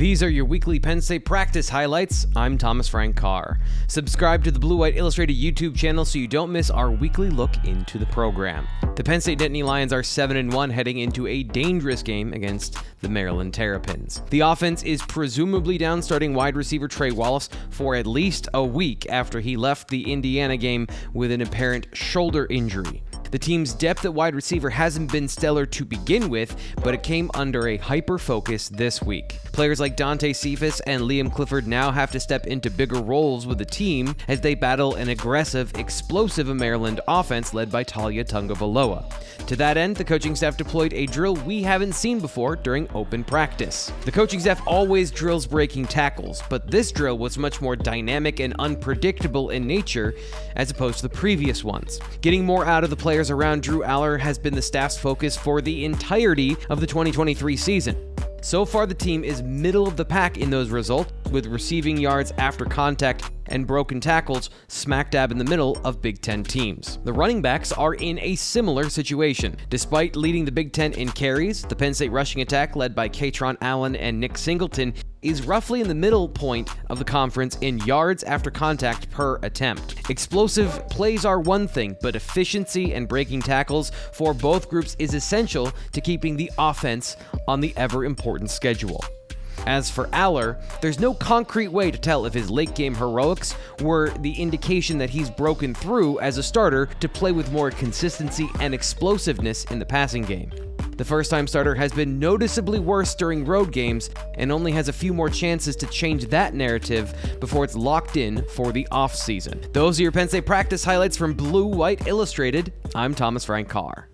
These are your weekly Penn State practice highlights. I'm Thomas Frank Carr. Subscribe to the Blue White Illustrated YouTube channel so you don't miss our weekly look into the program. The Penn State Nittany Lions are 7-1 heading into a dangerous game against the Maryland Terrapins. The offense is presumably down starting wide receiver Trey Wallace for at least a week after he left the Indiana game with an apparent shoulder injury. The team's depth at wide receiver hasn't been stellar to begin with, but it came under a hyper-focus this week. Players like Dante, Cephas, and Clifford now have to step into bigger roles with the team as they battle an aggressive, explosive Maryland offense led by Talia Tungavaloa. To that end, the coaching staff deployed a drill we haven't seen before during open practice. The coaching staff always drills breaking tackles, but this drill was much more dynamic and unpredictable in nature as opposed to the previous ones. Getting more out of the players around Drew Allar has been the staff's focus for the entirety of the 2023 season. So far, the team is middle of the pack in those results, with receiving yards after contact and broken tackles smack dab in the middle of Big Ten teams. The running backs are in a similar situation. Despite leading the Big Ten in carries, the Penn State rushing attack, led by Katron Allen and Nick Singleton, is roughly in the middle point of the conference in yards after contact per attempt. Explosive plays are one thing, but efficiency and breaking tackles for both groups is essential to keeping the offense on the ever-important schedule. As for Allar, there's no concrete way to tell if his late-game heroics were the indication that he's broken through as a starter to play with more consistency and explosiveness in the passing game. The first-time starter has been noticeably worse during road games and only has a few more chances to change that narrative before it's locked in for the offseason. Those are your Penn State practice highlights from Blue White Illustrated. I'm Thomas Frank Carr.